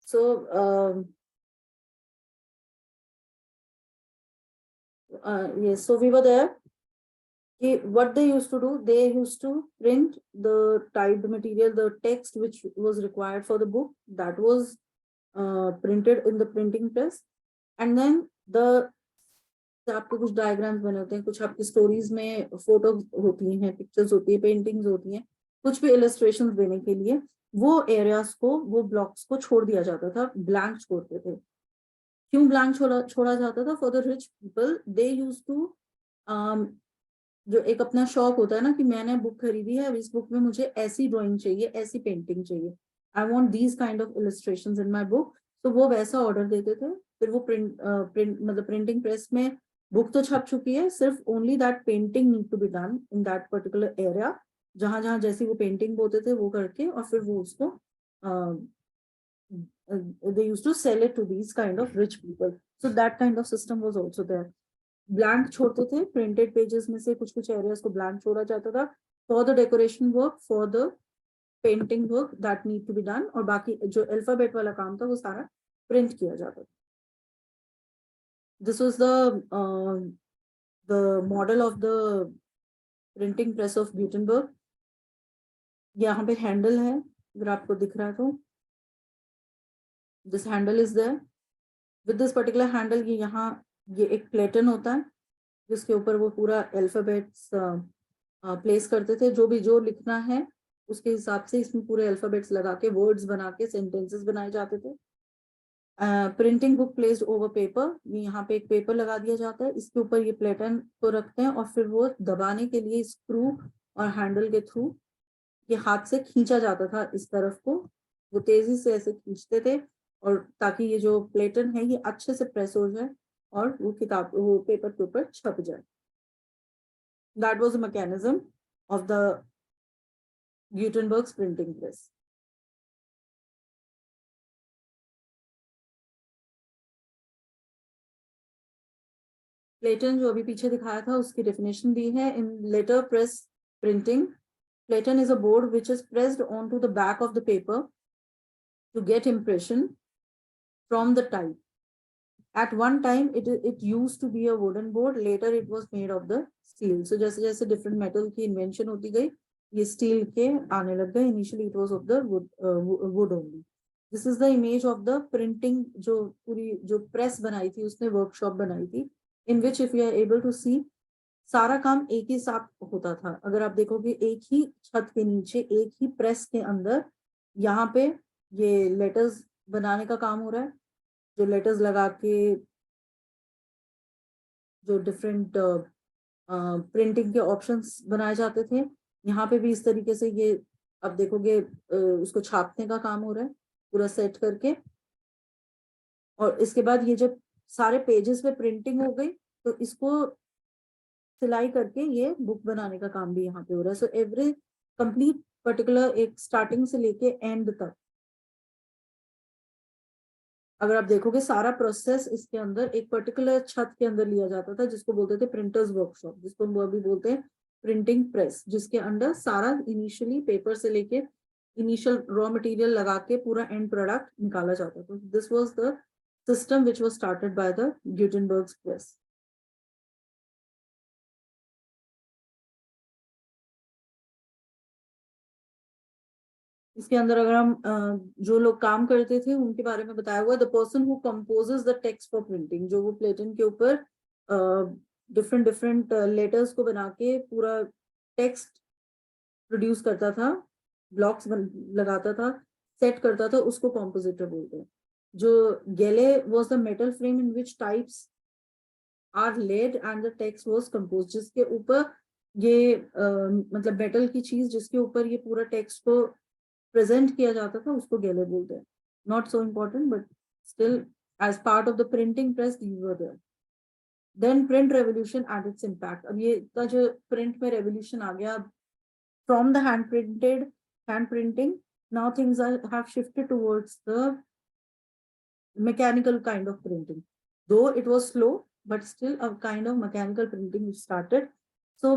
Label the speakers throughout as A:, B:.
A: So yes, so we were there. What they used to do, they used to print the typed material, the text which was required for the book, that was printed in the printing press. And then the आपके कुछ diagrams बने होते हैं, कुछ आपकी stories में photo होती हैं, पिक्चर्स होती है, पेंटिंग्स होती हैं, कुछ भी इलस्ट्रेशंस देने के लिए वो एरियाज को, वो ब्लॉक्स को छोड़ दिया जाता था, ब्लैंक छोड़ते थे। क्यों ब्लैंक छोड़ा जाता था? For the rich people, they use to, जो एक अपना शौक होता है ना कि मैंने बुक खरीदी है, इस बुक में मुझे ऐसी ड्राइंग चाहिए, ऐसी पेंटिंग चाहिए, I want these kind of illustrations in my book. तो वो वैसा ऑर्डर देते थे, फिर वो मतलब प्रिंटिंग प्रेस में बुक तो छप चुकी है, सिर्फ only that painting need to be done in that particular area, जहां जहां जैसी वो पेंटिंग बोलते थे वो करके, और फिर वो उसको they used to sell it to these kind of rich people. So that kind of system was also there. Blank छोड़ते थे प्रिंटेड पेजेस में से, कुछ कुछ एरियाज को ब्लैंक छोड़ा जाता था for the decoration work, for the painting work that need to be done, और बाकी जो अल्फाबेट वाला काम था वो सारा प्रिंट किया जाता था। This was the model of the printing press of Gutenberg. यहाँ पे हैंडल है, अगर आपको दिख रहा है तो this handle is there. With this particular handle, ये एक प्लेटन होता है जिसके ऊपर वो पूरा अल्फाबेट्स प्लेस करते थे, जो लिखना है उसके हिसाब से इसमें पूरे अल्फाबेट्स लगा के वर्ड्स बना के सेंटेंसेस बनाए जाते थे। Printing book placed over paper, ये यहाँ पे एक पेपर लगा दिया जाता है, इसके ऊपर ये प्लेटन को रखते हैं और फिर वो दबाने के लिए स्क्रू और हैंडल के थ्रू ये हाथ से खींचा जाता था इस तरफ को, वो तेजी से ऐसे खींचते थे और ताकि ये जो प्लेटन है ये अच्छे से प्रेस हो जाए और वो पेपर के ऊपर छप जाए। That was a mechanism of the Gutenberg's printing press. प्लेटन जो अभी पीछे दिखाया था उसकी डेफिनेशन दी है in letter press printing. Platen is a board which is pressed onto the back of the paper to get impression from the type. At one time it used to be a wooden board, later it was made of the steel. So जैसे जैसे different metal की invention होती गई, ये steel के आने लग गए। Initially it was of the wood only. This is the image of the printing, जो पूरी जो press बनाई थी उसने workshop बनाई थी, in which if you are able to see, सारा काम एक ही साथ होता था। अगर आप देखोगे एक ही छत के नीचे एक ही प्रेस के अंदर यहाँ पे ये लेटर्स बनाने का काम हो रहा है, जो लेटर्स लगा के जो डिफरेंट प्रिंटिंग के ऑप्शंस बनाए जाते थे, यहाँ पे भी इस तरीके से ये अब देखोगे उसको छापने का काम हो रहा है पूरा सेट करके, और इसके बाद ये जब सारे पेजेस पे प्रिंटिंग हो गई तो इसको सिलाई करके ये बुक बनाने का काम भी यहाँ पे हो रहा है। सो एवरी कंप्लीट पर्टिकुलर एक स्टार्टिंग से लेके एंड तक अगर आप देखोगे सारा प्रोसेस इसके अंदर एक पर्टिकुलर छत के अंदर लिया जाता था, जिसको बोलते थे प्रिंटर्स वर्कशॉप, जिसको हम अभी बोलते हैं प्रिंटिंग प्रेस, जिसके अंदर सारा इनिशियली पेपर से लेके इनिशियल रॉ मटेरियल लगा के पूरा एंड प्रोडक्ट निकाला जाता था। This was the system which was started by the Gutenberg press. इसके अंदर अगर हम जो लोग काम करते थे उनके बारे में बताया हुआ, the person who composes the text for printing, जो वो प्लेटन के ऊपर डिफरेंट डिफरेंट लेटर्स को बना के पूरा टेक्स्ट प्रोड्यूस करता था, ब्लॉक्स लगाता था, सेट करता था, उसको कॉम्पोजिटर बोलते हैं। जो galley was the metal frame in which types are laid and the text was composed, जिसके ऊपर ये मतलब मेटल की चीज जिसके ऊपर ये पूरा टेक्स्ट को प्रेजेंट किया जाता था उसको गेले बोलते हैं। Not so important but still as part of the printing press these were there. Then print revolution and its impact. अब ये का जो प्रिंट में रेवोल्यूशन आ गया, from the hand printing now things have shifted towards the mechanical kind of printing, though it was slow but still a kind of mechanical printing which started. So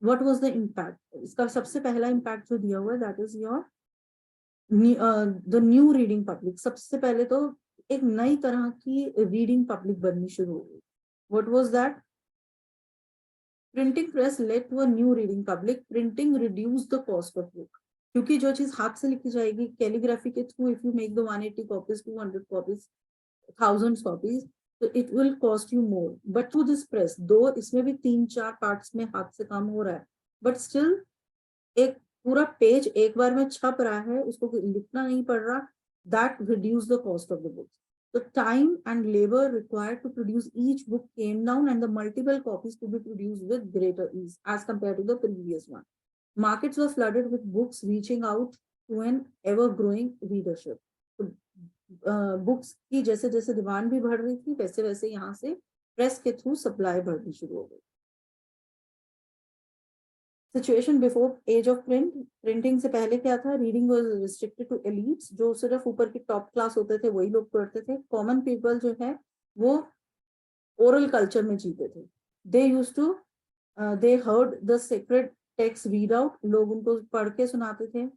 A: what was the impact? इसका सबसे पहला impact जो दिया हुआ है that is your the new reading public, सबसे पहले तो एक नई तरह की रीडिंग पब्लिक बननी शुरू हो गई. What was that? Printing press led to a new reading public. Printing reduce the cost of book, क्योंकि जो चीज हाथ से लिखी जाएगी कैलीग्राफी के through, if you make the 180 copies, 200 copies, thousands copies, so it will cost you more. But through this press, दो इसमें भी 3-4 पार्ट्स में हाथ से काम हो रहा है, but still एक पूरा पेज एक बार में छप रहा है, उसको लिखना नहीं पड़ रहा. That reduce the cost of the books. The time and labor required to produce each book came down, and the multiple copies could be produced with greater ease as compared to the previous one. Markets were flooded with books reaching out to an ever-growing readership. Books की जैसे जैसे demand भी बढ़ रही थी, वैसे वैसे यहाँ से प्रेस के थ्रू सप्लाई बढ़नी शुरू हो गई. Situation before age of print. Printing से पहले क्या था? Reading was restricted to elites, जो सिर्फ ऊपर के टॉप क्लास होते थे वही लोग पढ़ते थे. कॉमन पीपल जो है वो ओरल कल्चर में जीते थे. They used to they heard the sacred text read out, लोग उनको पढ़ के सुनाते थे.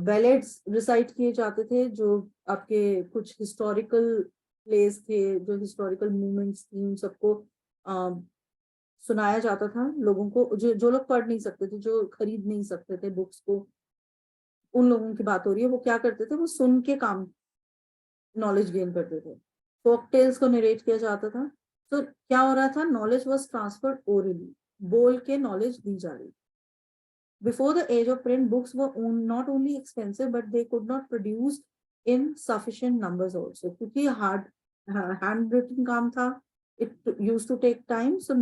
A: बैलेट्स रिसाइट किए जाते थे, जो आपके कुछ हिस्टोरिकल प्लेस थे, जो हिस्टोरिकल मूवमेंट्स थी, उन सबको सुनाया जाता था लोगों को, जो लोग पढ़ नहीं सकते थे, जो खरीद नहीं सकते थे बुक्स को, उन लोगों की बात हो रही है. वो क्या करते थे? वो सुन के काम नॉलेज गेन करते थे. फोक टेल्स को नरेट किया जाता था. तो क्या हो रहा था? नॉलेज वॉज ट्रांसफर्ड ओरली, बोल के नॉलेज दी जा रही. Before the age of print, books were not only expensive, but they could not produce in sufficient numbers also. क्योंकि handwritten काम था, it used to take time. So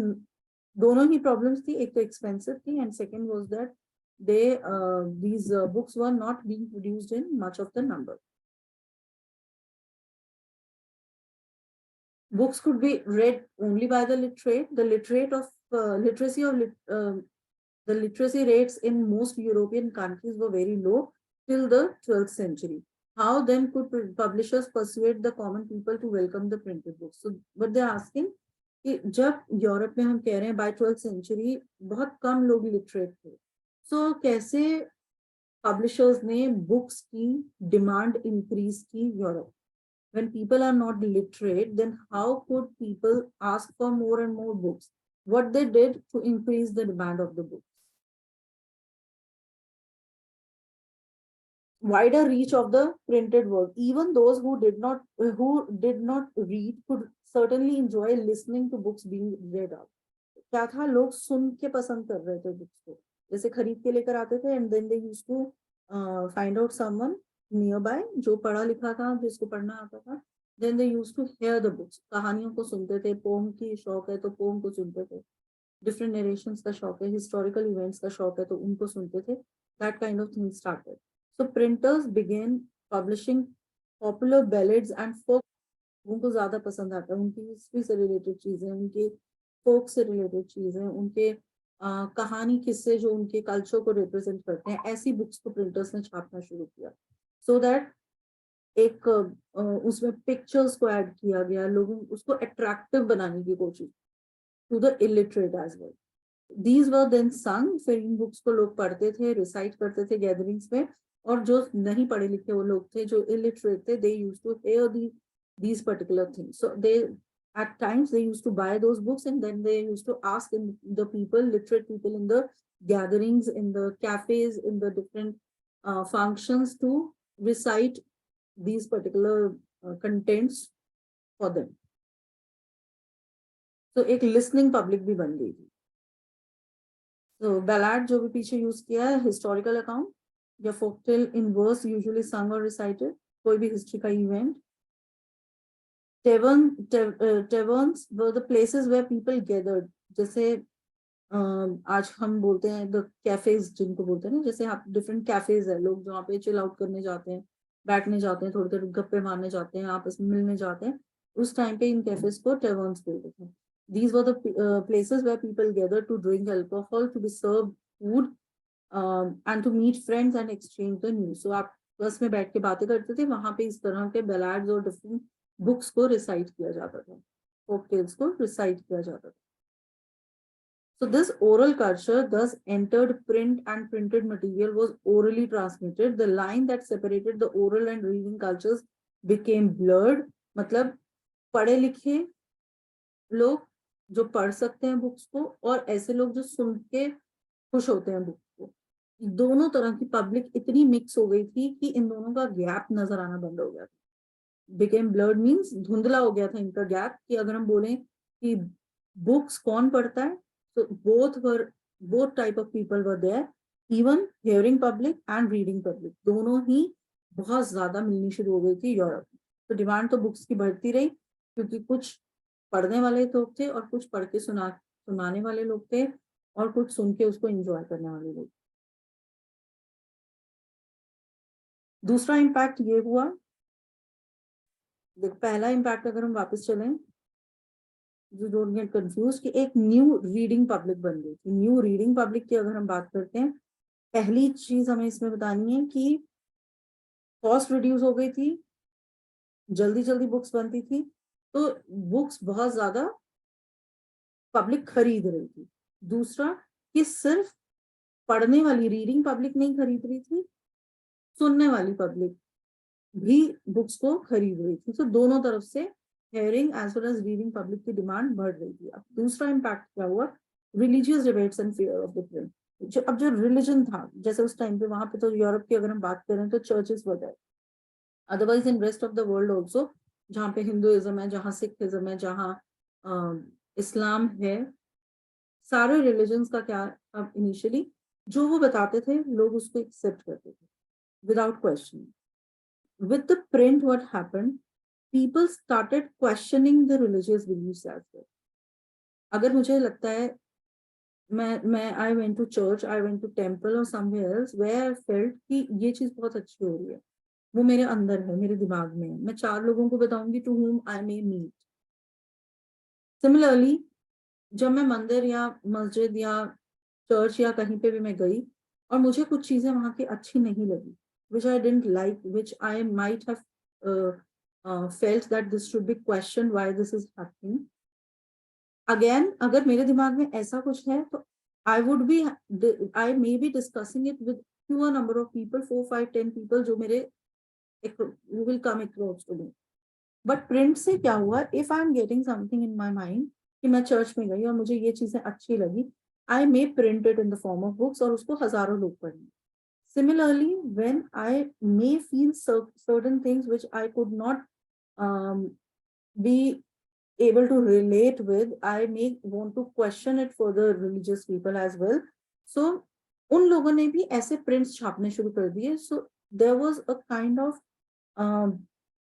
A: दोनों ही problems थी, एक तो expensive थी, and second was that these books were not being produced in much of the number. Books could be read only by the literate. The literacy rates in most European countries were very low till the 12th century. How then could publishers persuade the common people to welcome the printed books? So what they're asking कि जब Europe में हम कह रहे हैं by 12th century बहुत कम लोग literate थे, so कैसे पब्लिशर्स ने बुक्स की डिमांड इंक्रीज की Europe? When people are not literate, then how could people ask for more and more books? What they did to increase the demand of the book? Wider reach of the printed word. Even those who did not read could certainly enjoy listening to books being read out. क्या था? लोग सुन के पसंद कर रहे थे books को, जैसे खरीद के लेकर आते थे, and then they used to find out someone nearby जो पढ़ा लिखा था, जिसको पढ़ना आता था. Then they used to hear the books, कहानियों को सुनते थे. पोम की शौक है तो पोम को सुनते थे. डिफरेंट नरेशंस का शौक है, हिस्टोरिकल इवेंट्स का शौक है तो उनको सुनते थे. That kind of thing started. So printers began publishing popular ballads and folk. उनको ज्यादा पसंद आता है, उनकी हिस्ट्री से रिलेटेड चीजें, उनके फोक से रिलेटेड चीजें, उनके कहानी किस्से जो उनके कल्चर को रिप्रेजेंट करते हैं, ऐसी बुक्स को प्रिंटर्स ने छापना शुरू किया. सो दैट एक उसमें पिक्चर्स को ऐड किया गया, लोगों उसको अट्रैक्टिव बनाने की कोशिश to the illiterate as well. These were then sung. फिर इन बुक्स को लोग पढ़ते थे, रिसाइट करते थे गैदरिंग्स में. और जो नहीं पढ़े लिखे वो लोग थे, जो illiterate थे, they used to hear these particular things. So they at times they used to buy those books, and then they used to ask the people, literate people in the gatherings, in the cafes, in the different functions to recite these particular contents for them. So एक listening public भी बन गई थी. So ballad जो भी पीछे use किया है, historical account या folktale in verse usually sung or recited, कोई भी हिस्ट्री का event. taverns were the places where people gathered. जैसे आज हम बोलते हैं the cafes जिनको बोलते हैं ना, जैसे आप डिफरेंट कैफेज है, लोग जहाँ पे चिल आउट करने जाते हैं, बैठने जाते हैं, थोड़ी देर गप्पे मारने जाते हैं, आपस में मिलने जाते हैं. उस टाइम पे इन कैफेज को taverns बोलते थे. These were the places where people gathered to drink alcohol, to be served food, and to meet friends and exchange the news. So आप बस में बैठ के बातें करते थे, वहां पे इस तरह के बैलाड्स और डिफरेंट बुक्स को रिसाइट किया जाता था, फोक टेल्स को रिसाइट किया जाता था. So this oral culture thus entered print, and printed material was orally transmitted. The line that separated the oral and reading cultures became blurred. मतलब पढ़े लिखे लोग जो पढ़ सकते हैं बुक्स को, और ऐसे लोग जो सुन के खुश होते हैं बुक्स को, दोनों तरह की पब्लिक इतनी मिक्स हो गई थी कि इन दोनों का गैप नजर आना बंद हो गया था। बिकेम ब्लर्ड मीन्स धुंधला हो गया था इनका गैप, कि अगर हम बोलें कि बुक्स कौन पढ़ता है, तो both type of people were there, even hearing public and reading public, दोनों ही बहुत ज्यादा मिलनी शुरू हो गई थी यूरोप में। तो डिमांड तो बुक्स की बढ़ती रही, क्योंकि कुछ पढ़ने वाले लोग थे और कुछ पढ़ के सुनाने वाले लोग थे, और कुछ सुन के उसको एंजॉय करने वाले लोग। दूसरा इम्पैक्ट ये हुआ, पहला इम्पैक्ट अगर हम वापस चलें, यू डोंट गेट कंफ्यूज, कि एक न्यू रीडिंग पब्लिक बन गई थी। न्यू रीडिंग पब्लिक की अगर हम बात करते हैं, पहली चीज हमें इसमें बतानी है कि कॉस्ट रिड्यूस हो गई थी, जल्दी जल्दी बुक्स बनती थी, तो बुक्स बहुत ज्यादा पब्लिक खरीद रही थी। दूसरा कि सिर्फ पढ़ने वाली रीडिंग पब्लिक नहीं खरीद रही थी, सुनने वाली पब्लिक भी बुक्स को खरीद रही थी। तो दोनों तरफ से hearing as well as reading public की डिमांड बढ़ रही थी। अब दूसरा इम्पैक्ट क्या हुआ, religious debates and fear of the print. जो रिलीजन था, जैसे उस टाइम पे वहां पे तो यूरोप की अगर हम बात करें तो churches were there, otherwise in rest of the world also, जहाँ पे हिंदुइज्म है, जहाँ सिखिज्म है, जहाँ इस्लाम है, सारे रिलीजन्स का क्या, अब इनिशियली जो वो बताते थे लोग उसको एक्सेप्ट करते थे without question. With the print, what happened? People started questioning the religious beliefs as well. अगर मुझे लगता है, मैं I went to church, I went to temple or somewhere else where I felt कि ये चीज बहुत अच्छी हो रही है, वो मेरे अंदर है, मेरे दिमाग में है, मैं 4 लोगों को बताऊंगी to whom I may meet. Similarly, जब मैं मंदिर या मस्जिद या चर्च या कहीं पे भी मैं गई और मुझे कुछ चीजें वहां की अच्छी नहीं लगी, which I didn't like, which I might have felt that this should be questioned why this is happening. Again, अगर मेरे दिमाग में ऐसा कुछ है तो I may be discussing it with fewer number of people, 4, 5, 10 people जो मेरे who will come across to me. But print से क्या हुआ, if I am getting something in my mind कि मैं चर्च में गई और मुझे ये चीजें अच्छी लगी, I may print it in the form of books और उसको हजारों लोग पढ़ेंगे। Similarly when I may feel certain things which I could not be able to relate with, I may want to question it for the religious people as well. So उन लोगों ने भी ऐसे प्रिंट्स छापने शुरू कर दिए। So there was a kind of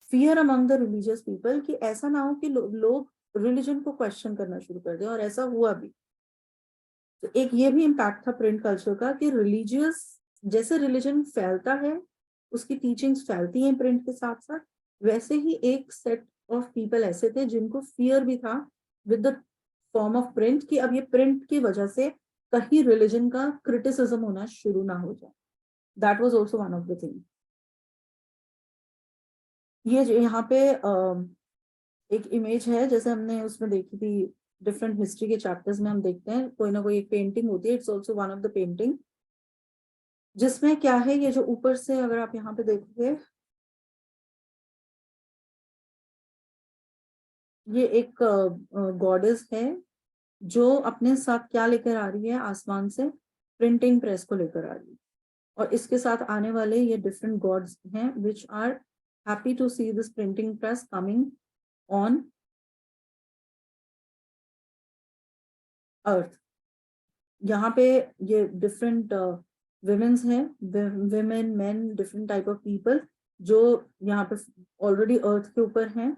A: fear among the religious people कि ऐसा ना हो कि लोग रिलीजन को क्वेश्चन करना शुरू कर दें, और ऐसा हुआ भी। तो एक ये भी इम्पैक्ट था प्रिंट कल्चर का कि रिलीजियस, जैसे रिलीजन फैलता है उसकी टीचिंग्स फैलती हैं प्रिंट के साथ साथ, वैसे ही एक सेट ऑफ पीपल ऐसे थे जिनको फियर भी था with the form of print, कि अब ये प्रिंट की वजह से कहीं रिलीजन का क्रिटिसिज्म होना शुरू ना हो जाए। That was also one of the thing. ये जो यहाँ पे एक इमेज है, जैसे हमने उसमें देखी थी डिफरेंट हिस्ट्री के चैप्टर्स में, हम देखते हैं कोई ना कोई एक पेंटिंग होती है, it's also one of the painting, जिसमें क्या है, ये जो ऊपर से अगर आप यहाँ पे देखोगे, ये एक गॉडेस है जो अपने साथ क्या लेकर आ रही है, आसमान से प्रिंटिंग प्रेस को लेकर आ रही है, और इसके साथ आने वाले ये डिफरेंट गॉड्स हैं which are happy to see this printing press coming on earth. यहाँ पे ये डिफरेंट विमेन्स हैं, women, men, different type of people जो यहाँ पे ऑलरेडी अर्थ के ऊपर हैं।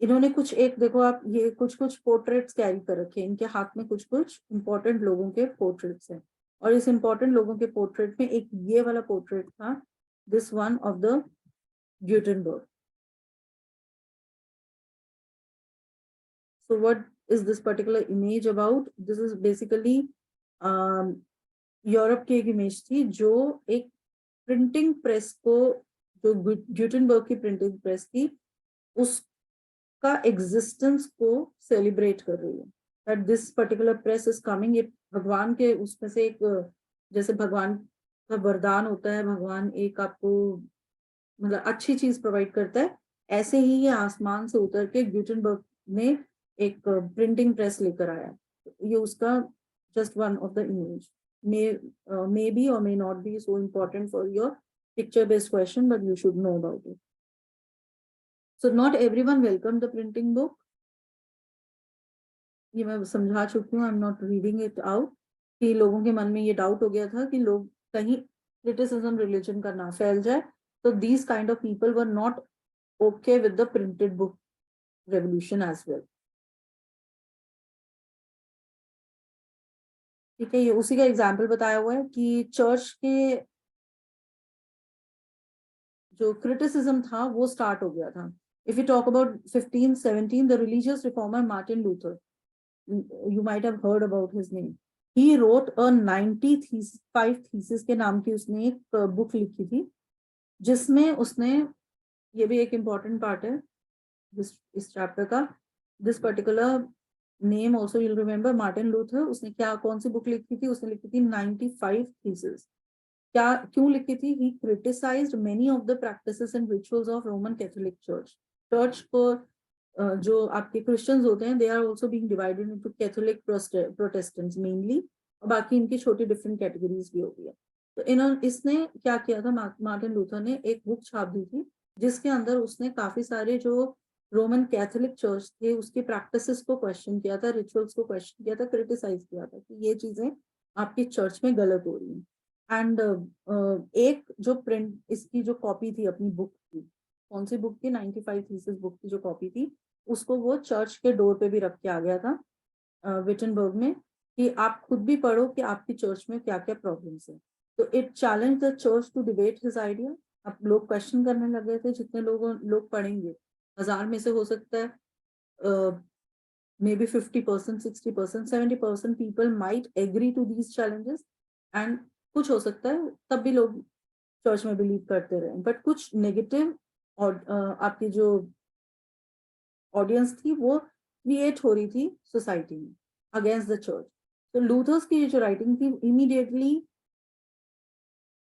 A: इन्होंने कुछ एक, देखो आप, ये कुछ कुछ पोर्ट्रेट्स कैरी कर रखे हैं, इनके हाथ में कुछ कुछ इंपॉर्टेंट लोगों के पोर्ट्रेट्स हैं, और इस इंपॉर्टेंट लोगों के पोर्ट्रेट में एक ये वाला पोर्ट्रेट था, this one of the Gutenberg. So what is this particular image about? This is basically Europe की एक इमेज थी जो एक प्रिंटिंग प्रेस को, जो ग्यूटेनबर्ग की प्रिंटिंग प्रेस थी, उस का एग्जिस्टेंस को सेलिब्रेट कर रही है, that this particular press is coming. It भगवान के उसमें से एक, जैसे भगवान का वरदान होता है, भगवान एक आपको मतलब अच्छी चीज प्रोवाइड करता है, ऐसे ही ये आसमान से उतर के गुटेनबर्ग ने एक प्रिंटिंग प्रेस लेकर आया। ये उसका just one of the image, may be और may not be so important for your picture based question, but you should know about it. So not everyone welcomed the printing book. ये मैं समझा चुकी हूँ, I am not reading it out, कि लोगों के मन में ये डाउट हो गया था कि लोग कहीं क्रिटिसिज्म रिलीजन का ना फैल जाए, तो these kind of people were not okay with the printed book revolution as well. ठीक है, ये उसी का एग्जाम्पल बताया हुआ है कि चर्च के जो क्रिटिसिज्म था वो स्टार्ट हो गया था। If you talk about 1517, the religious reformer Martin Luther, you might have heard about his name. He wrote a 95 thesis के नाम की उसने एक बुक लिखी थी, जिसमें उसने, ये भी एक इम्पॉर्टेंट पार्ट है इस चैप्टर का, this particular name also you'll remember, Martin Luther. उसने क्या, कौन सी बुक लिखी थी? उसने लिखी थी 95 थीसिस। क्या, क्यों लिखी थी? He criticized many of the practices and rituals of Roman Catholic church. Church को जो आपके क्रिश्चियंस होते हैं, they are also being divided into Catholic, Protestants mainly, और बाकी इनकी छोटी डिफरेंट कैटेगरीज भी होती है। तो इसने क्या किया था, मार्टिन लूथर ने एक बुक छाप दी थी, जिसके अंदर उसने काफी सारे जो रोमन कैथोलिक चर्च थे उसकी प्रैक्टिसेस को क्वेश्चन किया था, रिचुअल्स को क्वेश्चन किया था, क्रिटिसाइज किया था कि ये चीजें आपकी चर्च में गलत हो रही हैं। एंड एक जो प्रिंट, इसकी जो कॉपी थी अपनी बुक की, कौन सी बुक की? 95 थीसिस बुक की जो कॉपी थी, उसको वो चर्च के डोर पे भी रख के आ गया था विटनबर्ग में, कि आप खुद भी पढ़ो कि आपकी चर्च में क्या क्या प्रॉब्लम्स है। तो it challenge the church to debate his idea. अब लोग क्वेश्चन करने लगे थे, जितने लोग पढ़ेंगे, 1000 में से हो सकता है may be 50%, 60%, 70% people might agree to these challenges, and कुछ हो सकता है तब भी लोग चर्च में बिलीव करते रहे, बट कुछ नेगेटिव और आपकी जो ऑडियंस थी वो क्रिएट हो रही थी सोसाइटी में अगेंस्ट द चर्च। तो लूथर्स की जो राइटिंग थी immediately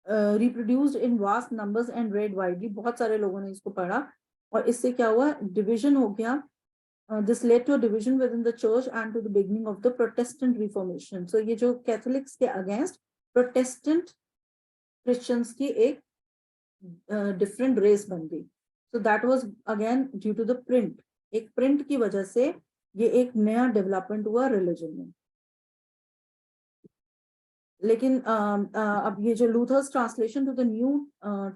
A: reproduced in vast numbers and red widely. बहुत सारे लोगों ने इसको पढ़ा, और इससे क्या हुआ, डिविजन हो गया। This led to a division within the church and to the beginning of the Protestant Reformation. So ये जो कैथोलिक्स के अगेंस्ट प्रोटेस्टेंट क्रिश्चियंस की एक डिफरेंट रेस बन गई। So that was again due to the print. एक print की वजह से ये एक नया डेवलपमेंट हुआ रिलीजन में। लेकिन अब ये जो Luther's translation to the New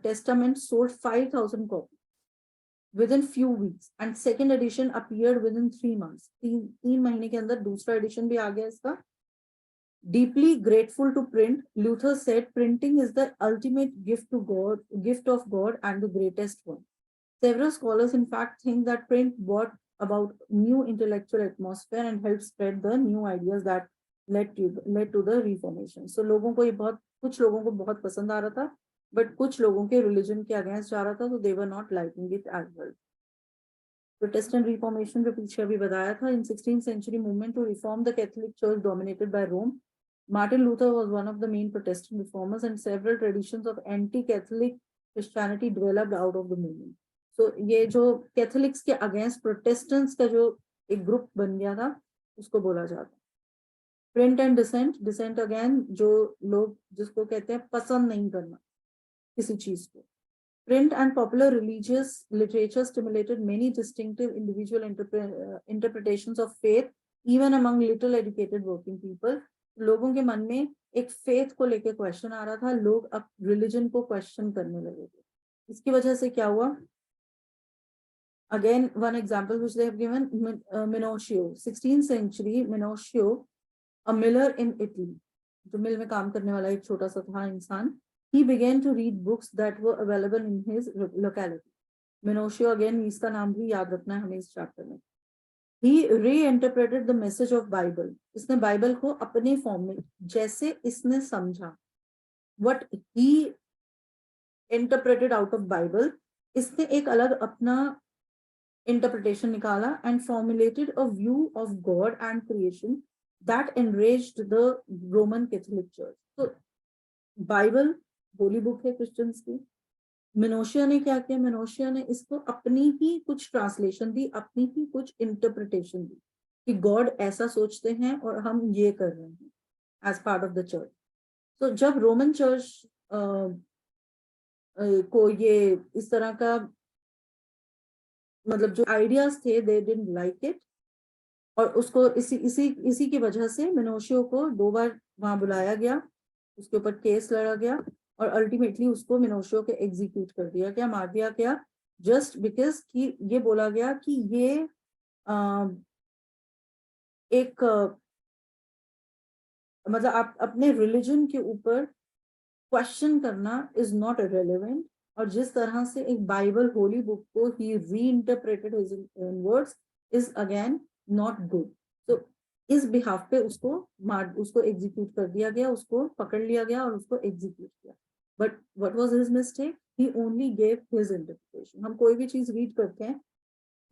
A: Testament sold 5000 copy within few weeks, and second edition appeared within 3 months. तीन महीने के अंदर दूसरा एडिशन भी आ गया इसका। Deeply grateful to print, Luther said, printing is the ultimate gift of God and the greatest one. Several scholars in fact think that print brought about new intellectual atmosphere and helped spread the new ideas that led to the Reformation. So लोगों को ये कुछ लोगों को बहुत पसंद आ रहा था, बट कुछ लोगों के रिलीजन के अगेंस्ट जा रहा था, तो they were not liking it as well. Protestant Reformation जो पीछे अभी बताया था, इन 16th century movement to reform the Catholic Church dominated by Rome. Martin Luther was one of the main Protestant reformers, and several traditions of anti-Catholic Christianity developed out of the movement. So ये जो Catholics के against Protestants का जो एक group बन गया था, उसको बोला जाता है। प्रिंट एंड डिसेंट अगेन, जो लोग जिसको कहते हैं पसंद नहीं करना किसी चीज को। Print and popular religious literature stimulated many distinctive individual interpretations of faith, even among little educated working people. लोगों के मन में एक फेथ को लेके क्वेश्चन आ रहा था, लोग अब रिलीजन को क्वेश्चन करने लगे थे। इसकी वजह से क्या हुआ? Again, one example which they have given, Minocchio, 16th century Minocchio, a miller in Italy, जो मिल में काम करने वाला एक छोटा सा था इंसान, he began to read books that were available in his locality. Minocchio, again इसका नाम भी याद रखना है हमें इस चैप्टर में। He reinterpreted the message of Bible. इसने बाइबल को अपने फॉर्म में जैसे इसने समझा, what he interpreted out of Bible, इसने एक अलग अपना interpretation nikala and formulated a view of God and creation that enraged the Roman Catholic Church. So Bible Holi book है क्रिश्चियंस की. मिनोशिया ने क्या किया? मिनोशिया ने इसको अपनी ही कुछ ट्रांसलेशन दी, अपनी ही कुछ इंटरप्रिटेशन दी कि गॉड ऐसा सोचते हैं और हम ये कर रहे हैं as part of the church. तो जब रोमन चर्च को ये इस तरह का मतलब जो आइडियाज थे दे डिडंट लाइक इट, और उसको इसी की वजह से मिनोशियो को 2 बार वहां बुलाया गया, उसके ऊपर केस लड़ा गया और अल्टीमेटली उसको मिनोशियो के एग्जीक्यूट कर दिया गया, मार दिया गया, जस्ट बिकॉज कि ये बोला गया कि ये एक मतलब आप अपने रिलीजन के ऊपर क्वेश्चन करना इज नॉट रेलेवेंट, और जिस तरह से एक बाइबल होली बुक को he reinterpreted his words is again not good. तो इस बिहाफ पे उसको एग्जीक्यूट कर दिया गया, उसको पकड़ लिया गया और उसको एग्जीक्यूट किया. But what was his mistake? He only gave his interpretation. हम कोई भी चीज रीड करते हैं,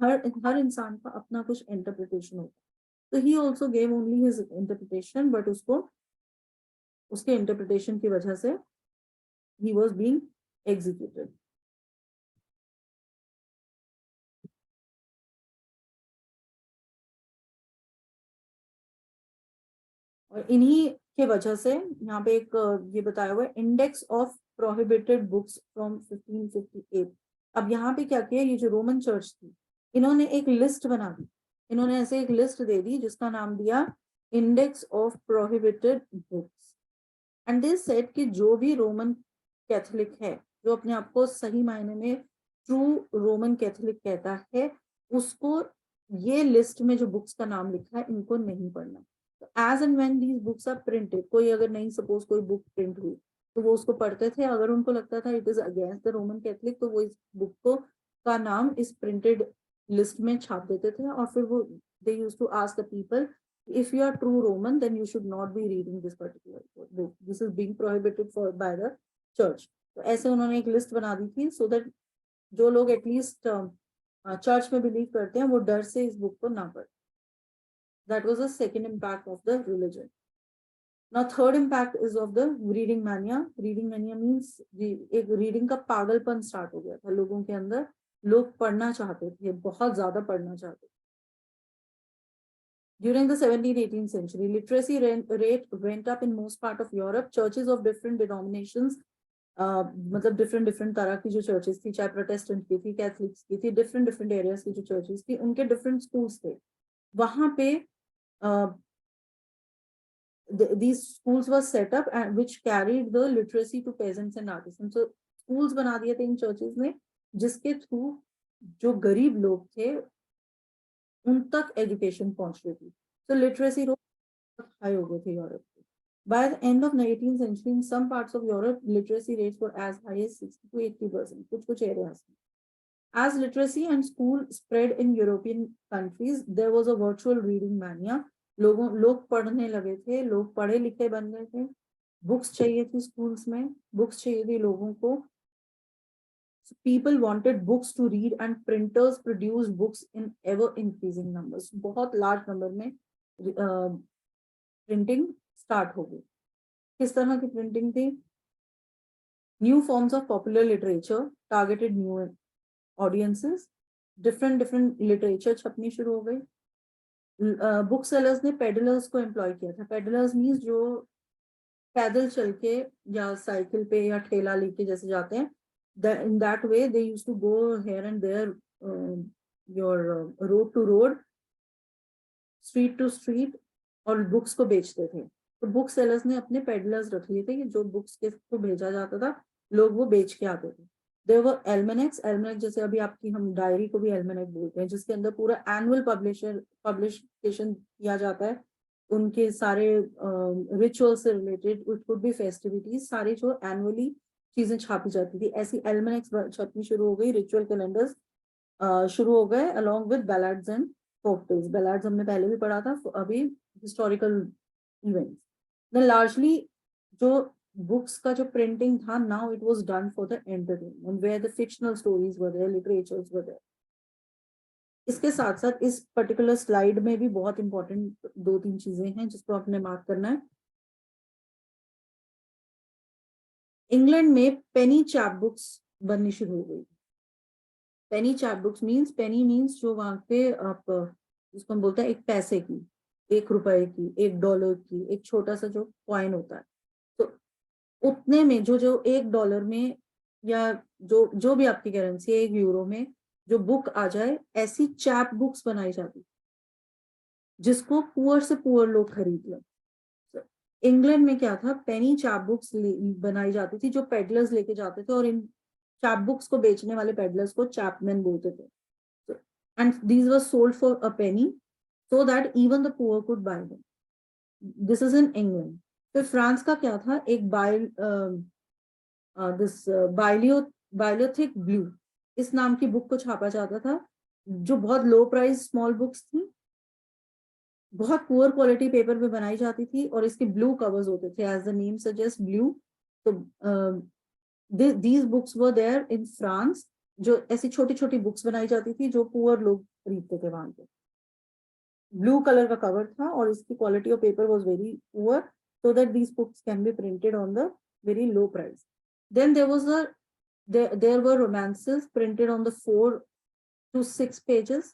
A: हर इंसान का अपना कुछ इंटरप्रिटेशन होता है. तो he also gave only his interpretation, but उसके इंटरप्रिटेशन की वजह से he was being executed. और इन्हीं के वजह से यहाँ पे एक ये बताया हुआ है index of prohibited books from 1558. अब यहाँ पे क्या किया, ये जो रोमन चर्च थी इन्होंने एक लिस्ट बना दी, इन्होंने ऐसे एक लिस्ट दे दी जिसका नाम दिया index of prohibited books. And they said कि जो भी रोमन कैथोलिक है, जो अपने आप को सही मायने में ट्रू रोमन कैथोलिक कहता है, उसको ये लिस्ट में जो बुक्स का नाम लिखा है इनको नहीं पढ़ना. तो as and when these books are printed, कोई अगर नहीं सपोज कोई बुक प्रिंट हुई तो वो उसको पढ़ते थे. अगर उनको लगता था it is against the Roman Catholic तो वो इस बुक को का नाम इस प्रिंटेड लिस्ट में छाप देते थे, और फिर वो they used to ask the people if you are true Roman then you should not be reading this particular book, this is being prohibited for by the church. तो ऐसे उन्होंने एक लिस्ट बना दी थी so that जो लोग at least church में believe करते हैं वो डर से इस बुक को ना पढ़े. That was the second impact of the religion. Now third impact is of the reading mania. Reading mania means एक रीडिंग का पागलपन स्टार्ट हो गया था लोगों के अंदर. लोग पढ़ना चाहते थे, बहुत ज्यादा पढ़ना चाहते थे. During the 17th-18th century, literacy rate went up in most part of Europe. Churches of different denominations, मतलब different तरह की जो churches थी, चाहे Protestant की थी, Catholics की थी, different areas की जो churches थी, उनके different schools थे. वहाँ पे these schools were set up and which carried the literacy to peasants and artisans. So schools बना दिए थे इन churches ने, जिसके through जो गरीब लोग थे उन तक एजुकेशन पहुंच रही थी. तो लिटरेसी रेट हाई हो गए थे यूरोप में. By the end of the 18th century, in some parts of Europe, literacy rates were as high as 60 to 80%. कुछ areas. As literacy and school spread in European countries, there was a virtual reading mania. लोग पढ़ने लगे थे, लोग पढ़े लिखे बन गए थे. बुक्स चाहिए थी स्कूल्स में, बुक्स चाहिए थी लोगों को. So people wanted books to read and printers produced books in ever increasing numbers. बहुत large number में printing start हो गई. किस तरह की printing थी? New forms of popular literature targeted new audiences. Different literature छपनी शुरू हो गई. बुक सेलर्स ने पेडलर्स को एम्प्लॉय किया था. पेडलर्स मीन्स जो पैदल चल के या साइकिल पे या ठेला लेके जैसे जाते हैं. In that way they used to go here and there, your road to road, street to street, और बुक्स को बेचते थे. तो बुक सेलर्स ने अपने पेडलर्स रख लिए थे कि जो बुक्स के को भेजा जाता था लोग वो बेच के आते थे. There were almanacs. Almanac जैसे अभी आपकी हम डायरी को भी almanac बोलते हैं, जिसके अंदर पूरा एनुअल पब्लिकेशन किया जाता है. उनके सारे रिचुअल से related, it could be festivities, सारी जो एनुअली चीजें छापी जाती थी. ऐसी एल्मेनेक्स छपनी शुरू हो गई. रिचुअल कैलेंडर्स शुरू हो गए along with ballads and folk tales. Ballads हमने पहले भी पढ़ा था, अभी हिस्टोरिकल इवेंट्स. देन लार्जली जो बुक्स का जो प्रिंटिंग था, now it was done for the entertainment, where the fictional stories were there, literatures were there. इसके साथ साथ इस पर्टिकुलर स्लाइड में भी बहुत इंपॉर्टेंट 2-3 चीजें हैं जिसको आपने मार्क करना है। इंग्लैंड में पेनी चैप बुक्स बननी शुरू हो गई। पेनी चैप बुक्स मीन्स, पेनी मीन्स जो वहां पे आप जिसको हम बोलते हैं एक पैसे की, 1 रुपए की, $1 की, एक छोटा सा जो कॉइन होता है, तो उतने में जो जो $1 में या जो जो भी आपकी करेंसी है, €1 में जो बुक आ जाए, ऐसी चैप बुक्स बनाई जाती जिसको पुअर से पुअर लोग खरीद लें। तो इंग्लैंड में क्या था, पेनी चैप बुक्स बनाई जाती थी जो पेडलर्स लेके जाते थे, और इन चैप बुक्स को बेचने वाले पेडलर्स को चैपमैन बोलते थे। And these were sold for a Penney so that even the poor could buy them. This is in England. फिर फ्रांस का क्या था, एक बायोलियोथिक ब्लू इस नाम की बुक को छापा जाता था, जो बहुत लो प्राइस स्मॉल बुक्स थी, बहुत पुअर क्वालिटी पेपर पे बनाई जाती थी, और इसके ब्लू कवर्स होते थे, as the name suggest blue. तो these books were there in France, जो ऐसी छोटी छोटी बुक्स बनाई जाती थी जो पुअर लोग खरीदते थे वहां पे। ब्लू कलर का कवर था और इसकी quality of paper was very poor, so that these books can be printed on the very low price. Then there were romances printed on the 4 to 6 pages,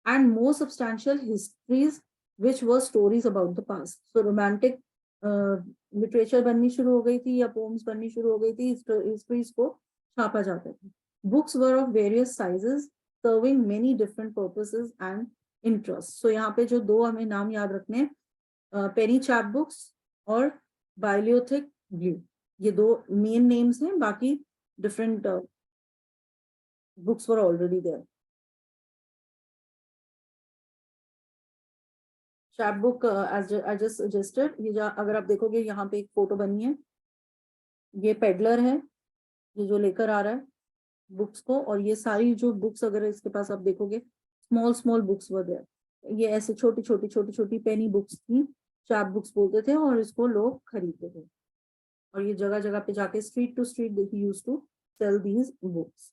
A: and more substantial histories which were stories about the past. So romantic literature बननी शुरू हो गई थी या poems बननी शुरू हो गई थी, हिस्ट्रीज को छापा जाता था। Books were of various sizes serving many different purposes and interest. So यहाँ पे जो 2 हमें नाम याद रखने, पेनी चैप बुक्स और बायोलियोथिक ब्लू, ये 2 मेन नेम्स हैं, बाकी different books were already there. Cheap book as I just suggested, ये अगर आप देखोगे यहाँ पे एक फोटो बनी है, ये पेडलर है, ये जो लेकर आ रहा है बुक्स को, और ये सारी जो बुक्स अगर इसके पास आप देखोगे, small small books were there. ये ऐसे छोटी छोटी छोटी छोटी पेनी बुक्स थी, चैप बुक्स बोलते थे, और इसको लोग खरीदते थे, और ये जगह जगह पे जाके street to street they used to sell these books.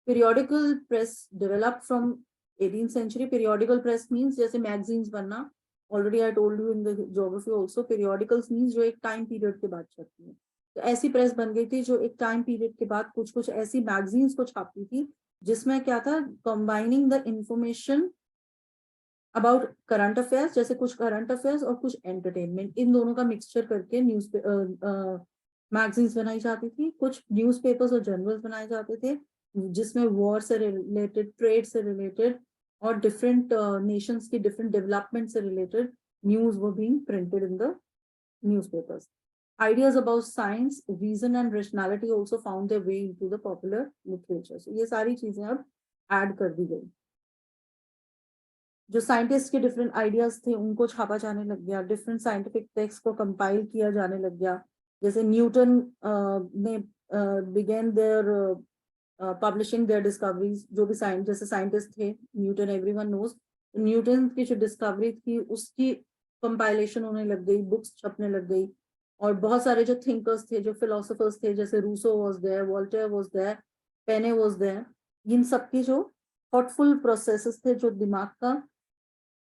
A: Periodical press develop from 18th century. Periodical press means जैसे मैगजीन्स बनना, already I told you in the geography also, periodicals means जो एक टाइम पीरियड के बाद छपती है। तो ऐसी प्रेस बन गई थी जो एक टाइम पीरियड के बाद कुछ कुछ ऐसी मैगजीन्स को छापती थी जिसमें क्या था, combining the information about current affairs, जैसे कुछ करंट अफेयर्स और कुछ एंटरटेनमेंट, इन दोनों का मिक्सचर करके न्यूज मैगजीन्स बनाई जाती थी। कुछ न्यूज़पेपर्स और जर्नल्स बनाए जाते थे जिसमें वॉर से रिलेटेड, ट्रेड से रिलेटेड, और डिफरेंट नेशंस की डिफरेंट डेवलपमेंट से related news were being printed in the newspapers. Ideas about science, reason and rationality also found their way into the popular literature. So ये सारी चीजें अब add कर दी गई। जो साइंटिस्ट के डिफरेंट आइडियाज थे उनको छापा जाने लग गया, डिफरेंट साइंटिफिक टेक्स्ट को कंपाइल किया जाने लग गया। जैसे न्यूटन ने began their publishing their discoveries, जो भी जैसे साइंटिस्ट थे न्यूटन, एवरीवन नोज, न्यूटन की जो डिस्कवरी थी उसकी कंपाइलेशन होने लग गई, बुक्स छपने लग गई। और बहुत सारे जो थिंकर्स थे, जो फिलोसोफर्स थे, जैसे Rousseau was there, Voltaire was there, Paine was there, इन सबकी जो थॉटफुल प्रोसेसेस थे, जो दिमाग का,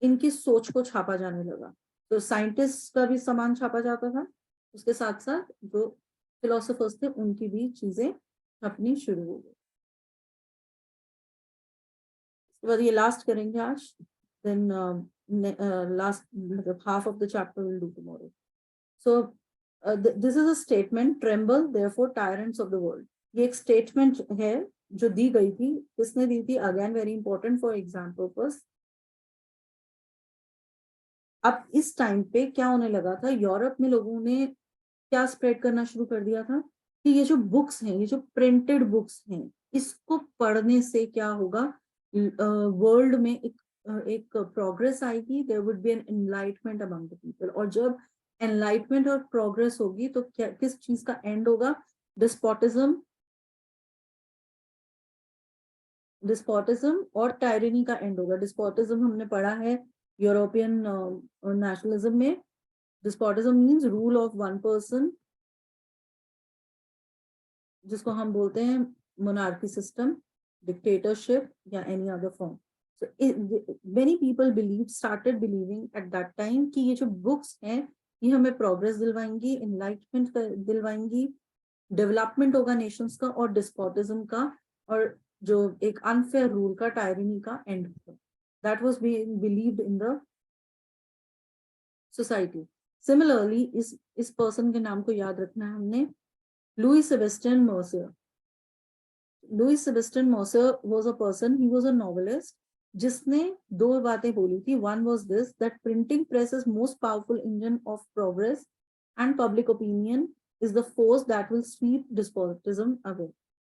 A: इनकी सोच को छापा जाने लगा। तो साइंटिस्ट का भी सामान छापा जाता था, उसके साथ साथ जो फिलोसोफर्स थे उनकी भी चीजें छपनी शुरू हो गई। उसके बाद ये लास्ट करेंगे आज, देन लास्ट मतलब half of the chapter will do tomorrow. So this is a statement, tremble therefore tyrants of the world. ये एक स्टेटमेंट है जो दी गई थी, किसने दी थी, again very important for exam purpose. अब इस टाइम पे क्या होने लगा था, यूरोप में लोगों ने क्या स्प्रेड करना शुरू कर दिया था कि ये जो बुक्स हैं, ये जो प्रिंटेड बुक्स हैं, इसको पढ़ने से क्या होगा, वर्ल्ड में एक प्रोग्रेस आएगी, there would be an enlightenment among the people. और जब एनलाइटमेंट और प्रोग्रेस होगी तो क्या, किस चीज का एंड होगा, डिस्पोटिज्म, डिस्पोटिज्म और टायरनी का एंड होगा। डिस्पोटिज्म हमने पढ़ा है यूरोपियन नेशनलिज्म में। Despotism means rule of one person जिसको हम बोलते हैं मोनार्की सिस्टम, डिक्टेटरशिप या any other form. So many people started believing at that time कि ये जो books हैं ये हमें progress दिलवाएंगी, enlightenment दिलवाएंगी, development होगा nations का और despotism का और जो एक unfair rule का, tyranny का end होगा. That was being believed in the society. Similarly, इस person के नाम को याद रखना है हमने, Louis Sebastian Mercier. Louis Sebastian Mercier was a person, he was a novelist, जिसने दो बातें बोली थी. One was this, that printing press is most powerful engine of progress and public opinion is the force that will sweep despotism away.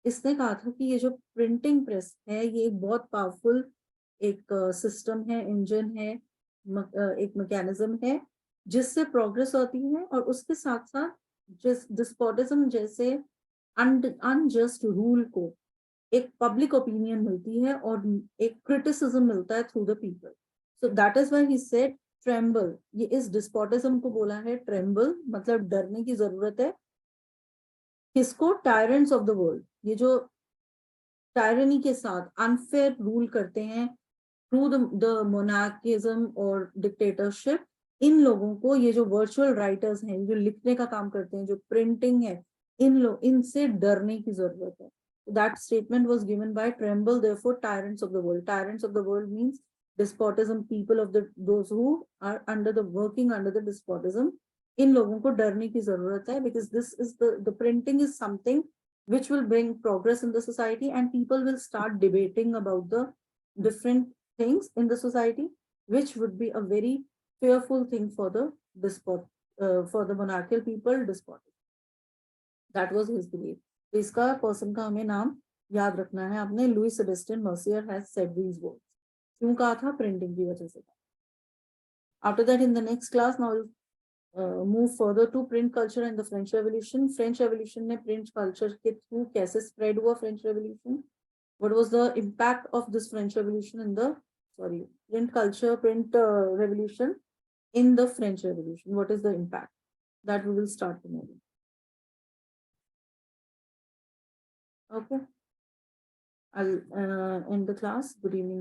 A: इसने कहा था कि ये जो प्रिंटिंग प्रेस है ये एक बहुत पावरफुल एक सिस्टम है, इंजन है, एक मैकेनिज्म है जिससे प्रोग्रेस होती है और उसके साथ साथ जिस डिस्पोटिज्म जैसे अनजस्ट रूल को एक पब्लिक ओपिनियन मिलती है और एक क्रिटिसिज्म मिलता है through the people. So that is why he said tremble. ये इस डिस्पोटिज्म को बोला है ट्रेम्बल, मतलब डरने की जरूरत है. किसको? Tyrants of the world. ये जो टायरनी के साथ अनफेयर रूल करते हैं थ्रू द मोनार्किज्म और डिक्टेटरशिप, इन लोगों को, ये जो वर्चुअल राइटर्स हैं, जो लिखने का काम करते हैं, जो प्रिंटिंग है, इनसे डरने की जरूरत है. That statement was given by Tremble, therefore tyrants of the world. Tyrants of the world means despotism, people of those who are working under the despotism. इन लोगों को डरने की जरूरत है because this is the printing is something which will bring progress in the society and people will start debating about the different things in the society, which would be a very fearful thing for the for the monarchical people, despotic. That was his belief. तो इसका person का हमें नाम याद रखना है. आपने Louis Sebastien Mercier has said these words. क्यों कहा था? प्रिंटिंग की वजह से. After that in the next class now move further to print culture and the French revolution. French revolution में प्रिंट कल्चर के थ्रू कैसे स्प्रेड हुआ French revolution, what was the impact of this French Revolution in the print culture, print revolution in the French Revolution? What is the impact? That we will start tomorrow. Okay, I'll end the class. Good evening.